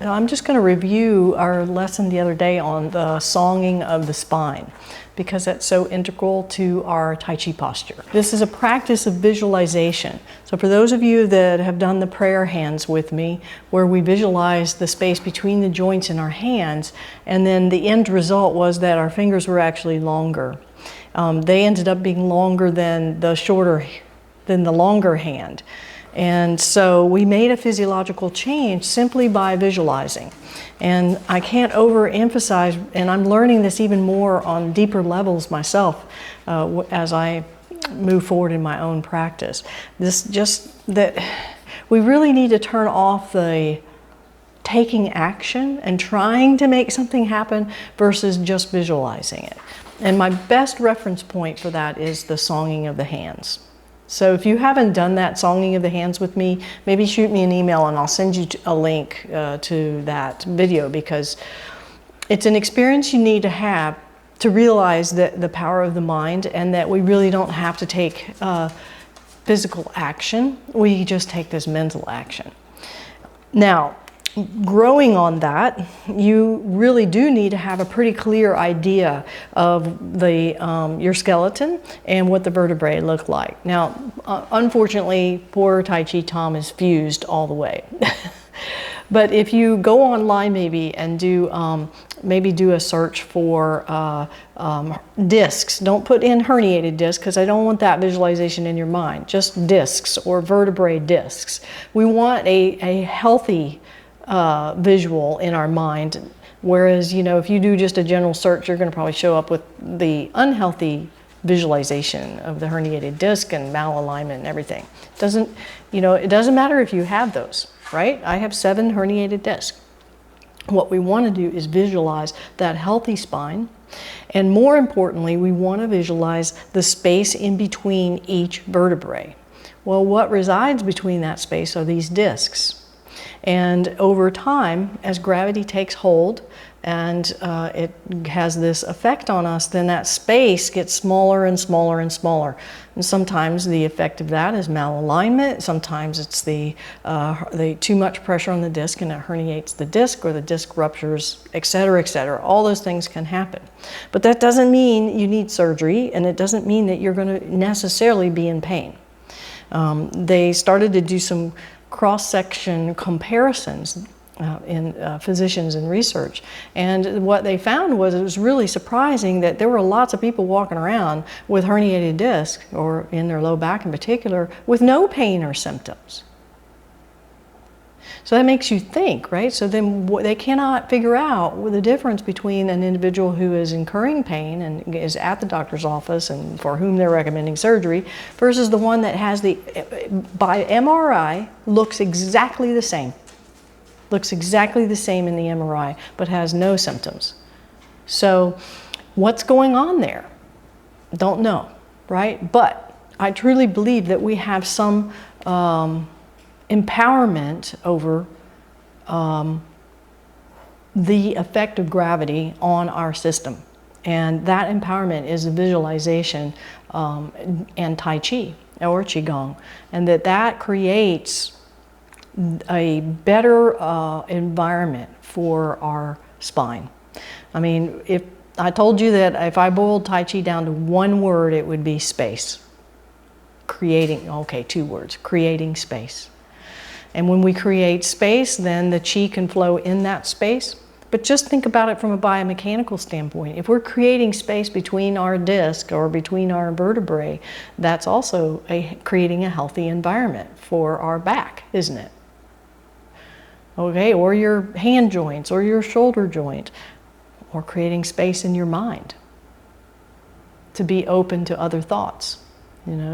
I'm just going to review our lesson the other day on the songing of the spine, because that's so integral to our Tai Chi posture. This is a practice of visualization. So for those of you that have done the prayer hands with me, where we visualize the space between the joints in our hands, and then the end result was that our fingers were actually longer. They ended up being longer than the longer hand. And so we made a physiological change simply by visualizing. And I can't overemphasize, and I'm learning this even more on deeper levels myself as I move forward in my own practice. That we really need to turn off the taking action and trying to make something happen versus just visualizing it. And my best reference point for that is the songing of the hands. So if you haven't done that songing of the hands with me, maybe shoot me an email and I'll send you a link to that video, because it's an experience you need to have to realize that the power of the mind, and that we really don't have to take physical action. We just take this mental action. Now, growing on that, you really do need to have a pretty clear idea of your skeleton and what the vertebrae look like. Now, unfortunately, poor Tai Chi Tom is fused all the way. But if you go online maybe and do a search for discs, don't put in herniated discs, because I don't want that visualization in your mind. Just discs or vertebrae discs. We want a healthy visual in our mind, whereas if you do just a general search, you're going to probably show up with the unhealthy visualization of the herniated disc and malalignment and everything. It doesn't matter if you have those, right? I have 7 herniated discs. What we want to do is visualize that healthy spine, and more importantly, we want to visualize the space in between each vertebrae. Well, what resides between that space are these discs. And over time, as gravity takes hold and it has this effect on us, then that space gets smaller and smaller and smaller. And sometimes the effect of that is malalignment. Sometimes it's the too much pressure on the disc and it herniates the disc, or the disc ruptures, et cetera, et cetera. All those things can happen. But that doesn't mean you need surgery, and it doesn't mean that you're going to necessarily be in pain. They started to do some cross-section comparisons in physicians and research, and what they found was it was really surprising that there were lots of people walking around with herniated discs, or in their low back in particular, with no pain or symptoms. So that makes you think, right? So then they cannot figure out the difference between an individual who is incurring pain and is at the doctor's office and for whom they're recommending surgery, versus the one that has by MRI, looks exactly the same. Looks exactly the same in the MRI, but has no symptoms. So what's going on there? Don't know, right? But I truly believe that we have some empowerment over the effect of gravity on our system. And that empowerment is a visualization and Tai Chi or Qigong. And that creates a better environment for our spine. I mean, if I told you that if I boiled Tai Chi down to one word, it would be space. Creating, okay, 2 words, creating space. And when we create space, then the Qi can flow in that space. But just think about it from a biomechanical standpoint. If we're creating space between our disc or between our vertebrae, that's also creating a healthy environment for our back, isn't it? Okay, or your hand joints or your shoulder joint, or creating space in your mind to be open to other thoughts.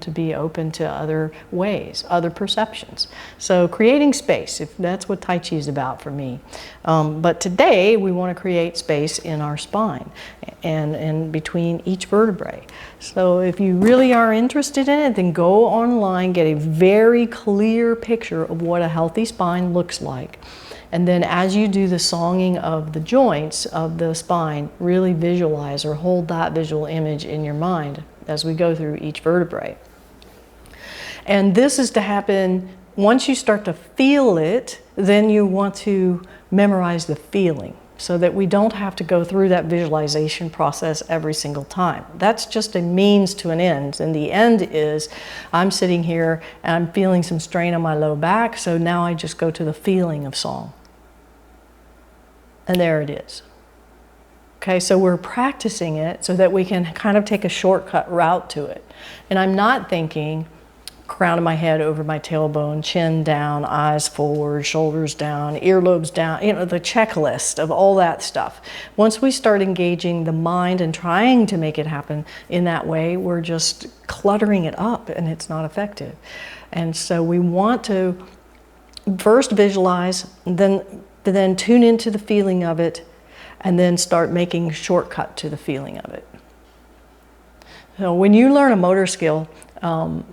To be open to other ways, other perceptions. So creating space, if that's what Tai Chi is about for me. But today we want to create space in our spine and between each vertebrae. So if you really are interested in it, then go online, get a very clear picture of what a healthy spine looks like. And then as you do the songing of the joints of the spine, really visualize or hold that visual image in your mind as we go through each vertebrae. And this is to happen Once you start to feel it, then you want to memorize the feeling so that we don't have to go through that visualization process every single time. That's just a means to an end. And the end is I'm sitting here and I'm feeling some strain on my low back, so now I just go to the feeling of song. And there it is. Okay, so we're practicing it so that we can kind of take a shortcut route to it. And I'm not thinking crown of my head over my tailbone, chin down, eyes forward, shoulders down, earlobes down, you know, the checklist of all that stuff. Once we start engaging the mind and trying to make it happen in that way, we're just cluttering it up and it's not effective. And so we want to first visualize, then tune into the feeling of it, and then start making a shortcut to the feeling of it. So when you learn a motor skill,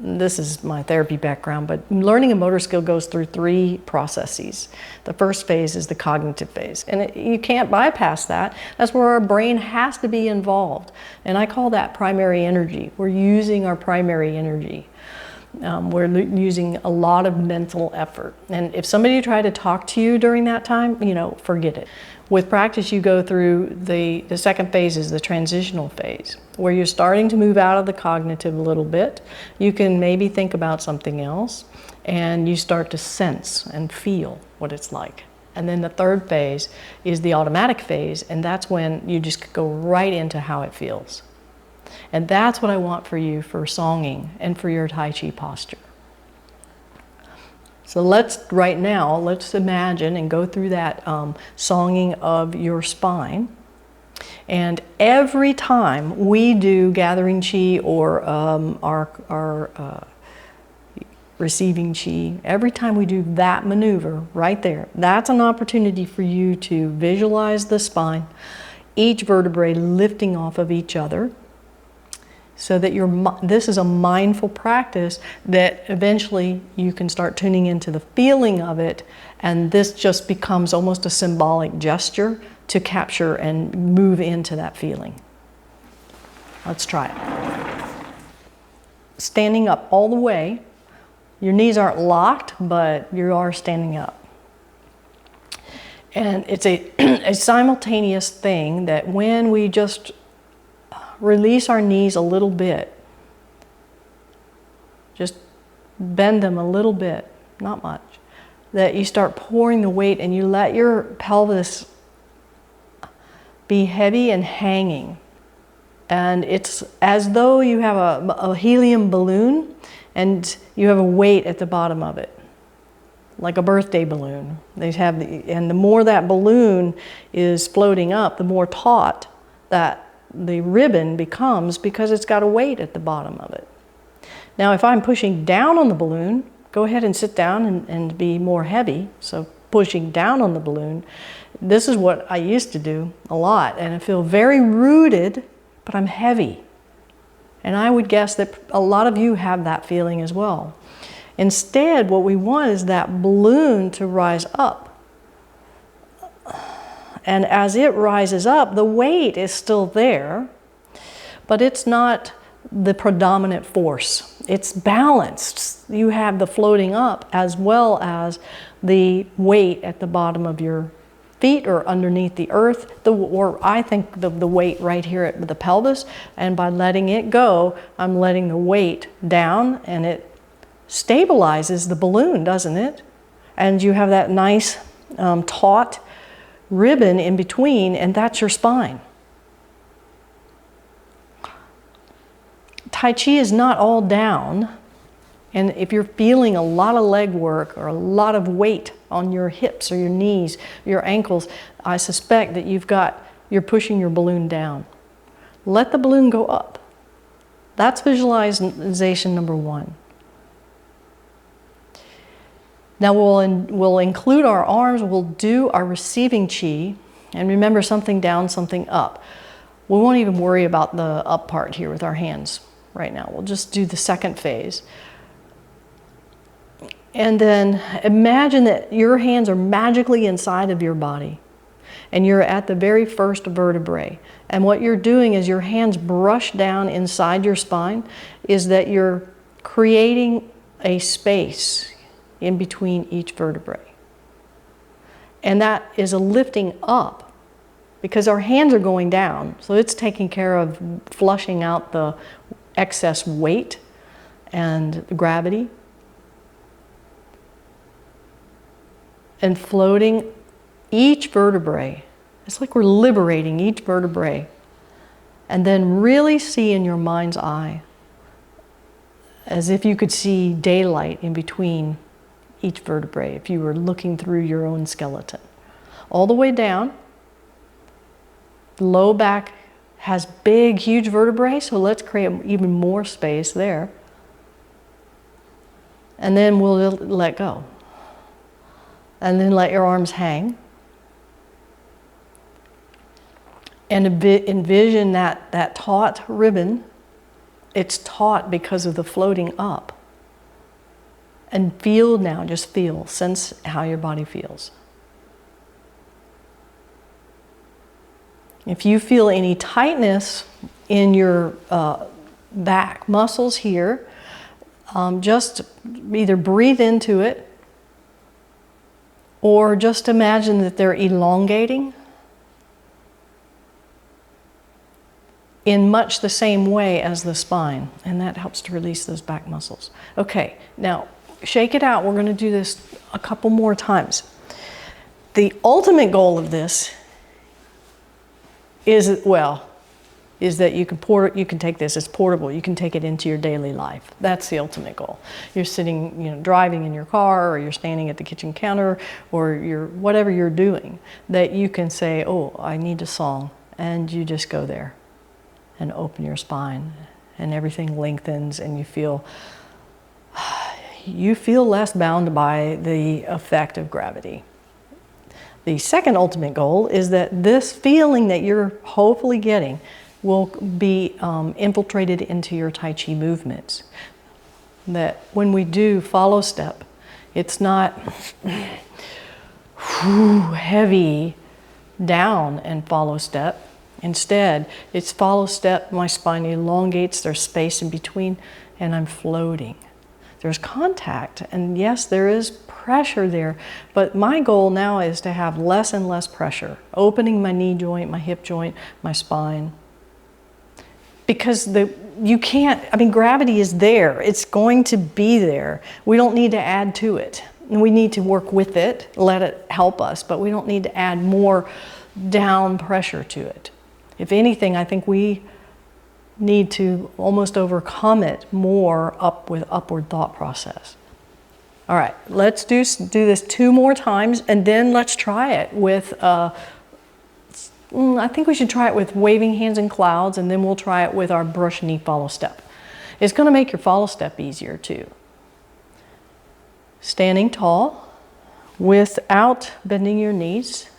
this is my therapy background, but learning a motor skill goes through 3 processes. The first phase is the cognitive phase, and you can't bypass that. That's where our brain has to be involved, and I call that primary energy. We're using our primary energy. We're using a lot of mental effort, and if somebody tried to talk to you during that time, you know, forget it. With practice, you go through the second phase is the transitional phase, where you're starting to move out of the cognitive a little bit. You can maybe think about something else, and you start to sense and feel what it's like. And then the third phase is the automatic phase, and that's when you just go right into how it feels. And that's what I want for you for songing and for your Tai Chi posture. So right now, let's imagine and go through that songing of your spine. And every time we do gathering chi or our receiving chi, every time we do that maneuver right there, that's an opportunity for you to visualize the spine, each vertebrae lifting off of each other, so that this is a mindful practice that eventually you can start tuning into the feeling of it, and this just becomes almost a symbolic gesture to capture and move into that feeling. Let's try it. Standing up all the way. Your knees aren't locked, but you are standing up. And it's a simultaneous thing that when we just release our knees a little bit. Just bend them a little bit, not much. That you start pouring the weight and you let your pelvis be heavy and hanging. And it's as though you have a helium balloon and you have a weight at the bottom of it, like a birthday balloon. And the more that balloon is floating up, the more taut that the ribbon becomes, because it's got a weight at the bottom of it. Now, if I'm pushing down on the balloon, go ahead and sit down and be more heavy. So pushing down on the balloon, this is what I used to do a lot, and I feel very rooted, but I'm heavy. And I would guess that a lot of you have that feeling as well. Instead, what we want is that balloon to rise up. And as it rises up, the weight is still there, but it's not the predominant force. It's balanced. You have the floating up as well as the weight at the bottom of your feet or underneath the earth, or I think the weight right here at the pelvis. And by letting it go, I'm letting the weight down, and it stabilizes the balloon, doesn't it? And you have that nice taut ribbon in between, and that's your spine. Tai Chi is not all down, and if you're feeling a lot of leg work or a lot of weight on your hips or your knees, your ankles, I suspect that you're pushing your balloon down. Let the balloon go up. That's visualization number 1. Now we'll include our arms, we'll do our receiving chi, and remember, something down, something up. We won't even worry about the up part here with our hands right now. We'll just do the second phase. And then imagine that your hands are magically inside of your body, and you're at the very first vertebrae. And what you're doing is your hands brush down inside your spine, is that you're creating a space. in between each vertebrae. And that is a lifting up because our hands are going down. So it's taking care of flushing out the excess weight and gravity. And floating each vertebrae. It's like we're liberating each vertebrae. And then really see in your mind's eye, as if you could see daylight in between each vertebrae, if you were looking through your own skeleton. All the way down. The low back has big, huge vertebrae, so let's create even more space there. And then we'll let go. And then let your arms hang. And envision that taut ribbon. It's taut because of the floating up. And feel now, just feel, sense how your body feels. If you feel any tightness in your back muscles here, just either breathe into it or just imagine that they're elongating in much the same way as the spine, and that helps to release those back muscles. Okay, now shake it out. We're going to do this a couple more times. The ultimate goal of this is that you can take this, it's portable, you can take it into your daily life. That's the ultimate goal. You're sitting, driving in your car, or you're standing at the kitchen counter, or whatever you're doing, that you can say, oh, I need a song, and you just go there and open your spine, and everything lengthens, and you feel less bound by the effect of gravity. The second ultimate goal is that this feeling that you're hopefully getting will be infiltrated into your Tai Chi movements. That when we do follow step, it's not heavy down and follow step. Instead, it's follow step, my spine elongates, there's space in between, and I'm floating. There's contact, and yes, there is pressure there, but my goal now is to have less and less pressure, opening my knee joint, my hip joint, my spine. Because gravity is there. It's going to be there. We don't need to add to it. We need to work with it, let it help us, but we don't need to add more down pressure to it. If anything, I think we need to almost overcome it more with upward thought process. All right, let's do this 2 more times, and then let's try it with, I think we should try it with waving hands in clouds, and then we'll try it with our brush knee follow step. It's going to make your follow step easier too. Standing tall without bending your knees.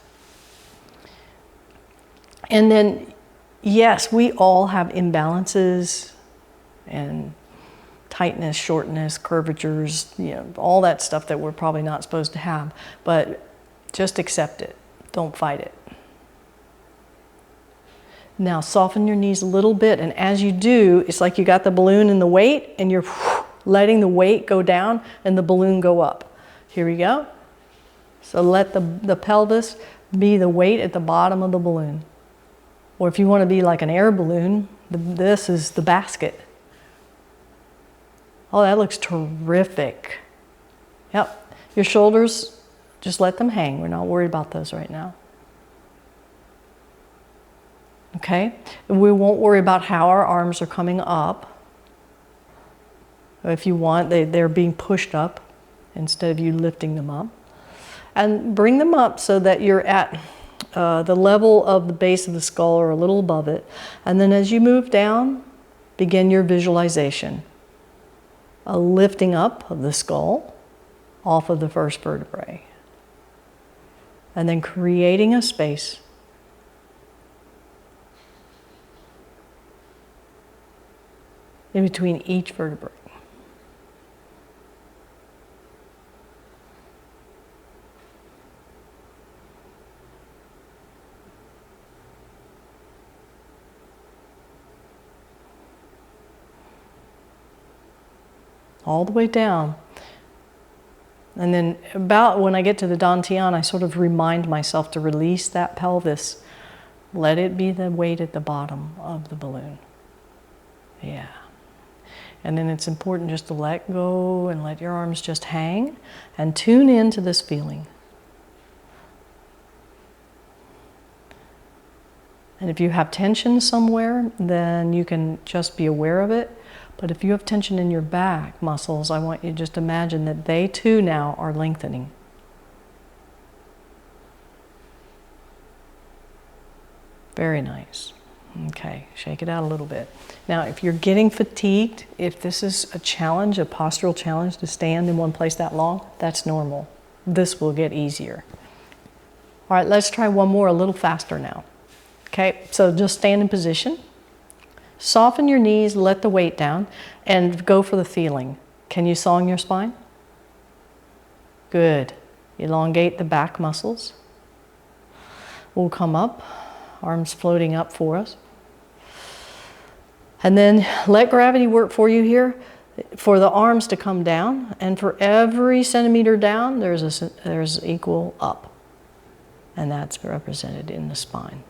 And then, yes, we all have imbalances and tightness, shortness, curvatures, all that stuff that we're probably not supposed to have. But just accept it. Don't fight it. Now soften your knees a little bit, and as you do, it's like you got the balloon and the weight, and you're letting the weight go down and the balloon go up. Here we go. So let the pelvis be the weight at the bottom of the balloon. Or if you want to be like an air balloon, this is the basket. Oh, that looks terrific. Yep. Your shoulders, just let them hang. We're not worried about those right now. Okay? We won't worry about how our arms are coming up. If you want, they're being pushed up instead of you lifting them up. And bring them up so that you're at the level of the base of the skull or a little above it. And then as you move down, begin your visualization. A lifting up of the skull off of the first vertebrae. And then creating a space in between each vertebrae. All the way down. And then about when I get to the dantian, I sort of remind myself to release that pelvis. Let it be the weight at the bottom of the balloon. Yeah. And then it's important just to let go and let your arms just hang and tune into this feeling. And if you have tension somewhere, then you can just be aware of it. But if you have tension in your back muscles, I want you to just imagine that they too now are lengthening. Very nice. Okay, shake it out a little bit. Now, if you're getting fatigued, if this is a challenge, a postural challenge to stand in one place that long, that's normal. This will get easier. All right, let's try one more a little faster now. Okay, so just stand in position. Soften your knees, let the weight down, and go for the feeling. Can you song your spine? Good. Elongate the back muscles. We'll come up, arms floating up for us. And then let gravity work for you here, for the arms to come down, and for every centimeter down, there's equal up. And that's represented in the spine.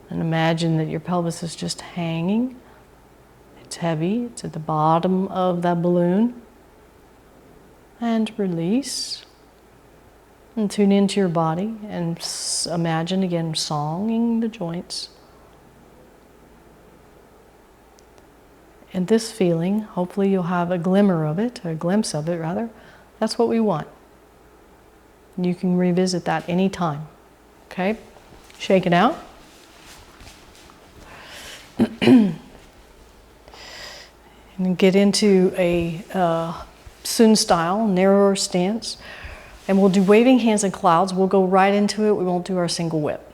And imagine that your pelvis is just hanging. It's heavy, it's at the bottom of that balloon. And release. And tune into your body and imagine again songing the joints. And this feeling, hopefully you'll have a glimmer of it, or a glimpse of it rather. That's what we want. You can revisit that anytime. Okay? Shake it out. And get into a Sun style, narrower stance. And we'll do waving hands and clouds. We'll go right into it. We won't do our single whip.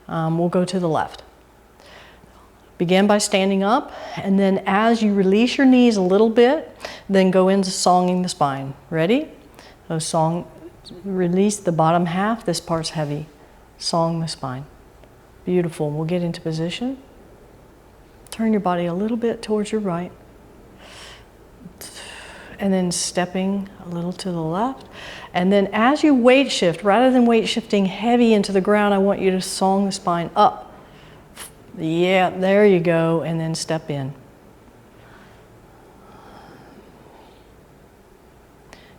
We'll go to the left. Begin by standing up, and then as you release your knees a little bit, then go into songing the spine. Ready? So release the bottom half. This part's heavy. Song the spine. Beautiful. We'll get into position. Turn your body a little bit towards your right. And then stepping a little to the left. And then as you weight shift, rather than weight shifting heavy into the ground, I want you to song the spine up. Yeah, there you go. And then step in.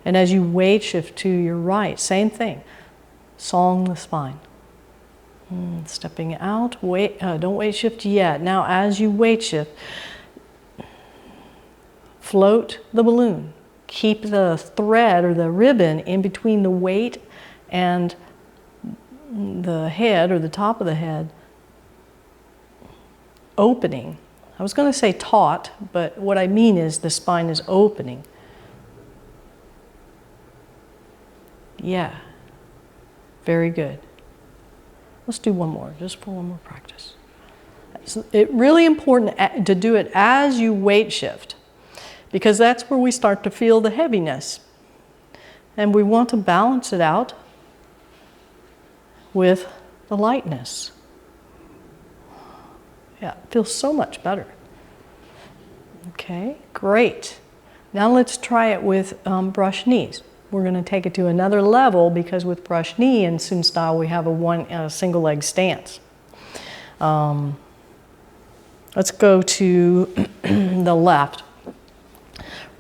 And as you weight shift to your right, same thing. Song the spine. Stepping out, don't weight shift yet. Now as you weight shift, float the balloon. Keep the thread or the ribbon in between the weight and the head or the top of the head opening. I was going to say taut, but what I mean is the spine is opening. Yeah, very good. Let's do one more, just for one more practice. It's really important to do it as you weight shift, because that's where we start to feel the heaviness. And we want to balance it out with the lightness. Yeah, it feels so much better. Okay, great. Now let's try it with brush knees. We're going to take it to another level because with brush knee in Sun style we have a single leg stance. Let's go to the left.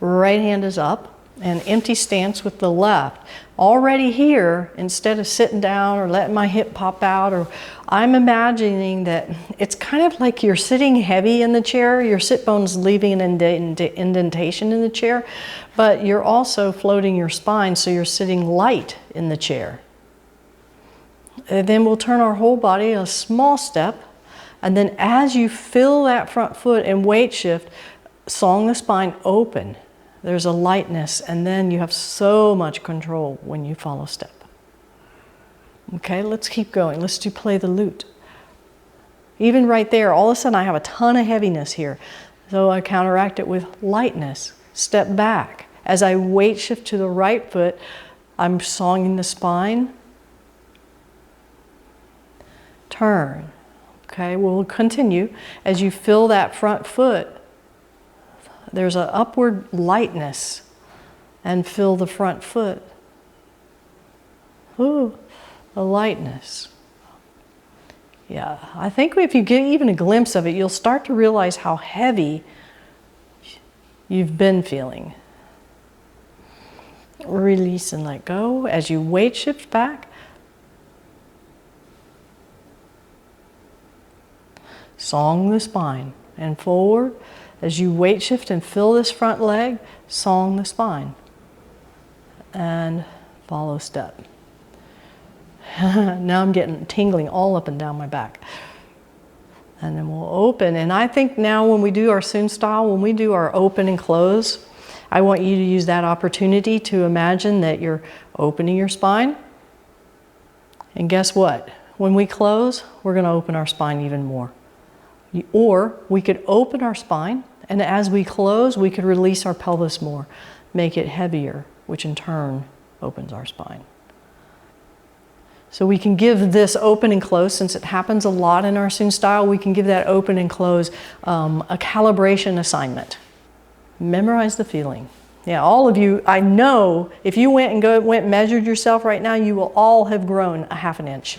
Right hand is up and empty stance with the left. Already here, instead of sitting down or letting my hip pop out, or I'm imagining that it's kind of like you're sitting heavy in the chair, your sit bone's leaving an indentation in the chair, but you're also floating your spine, so you're sitting light in the chair. And then we'll turn our whole body a small step, and then as you fill that front foot and weight shift, song the spine open. There's a lightness, and then you have so much control when you follow step. Okay, let's keep going. Let's play the lute. Even right there, all of a sudden I have a ton of heaviness here. So I counteract it with lightness. Step back. As I weight shift to the right foot, I'm songing the spine. Turn. Okay, we'll continue. As you fill that front foot, there's an upward lightness and feel the front foot. Ooh, the lightness. Yeah, I think if you get even a glimpse of it, you'll start to realize how heavy you've been feeling. Release and let go as you weight shift back. Song the spine and forward. As you weight shift and fill this front leg, song the spine. And follow step. Now I'm getting tingling all up and down my back. And then we'll open. And I think now when we do our Sun style, when we do our open and close, I want you to use that opportunity to imagine that you're opening your spine. And guess what? When we close, we're going to open our spine even more. Or we could open our spine, and as we close, we could release our pelvis more, make it heavier, which in turn opens our spine. So we can give this open and close, since it happens a lot in our Sun style, we can give that open and close a calibration assignment. Memorize the feeling. Yeah, all of you, I know if you went and measured yourself right now, you will all have grown a half an inch.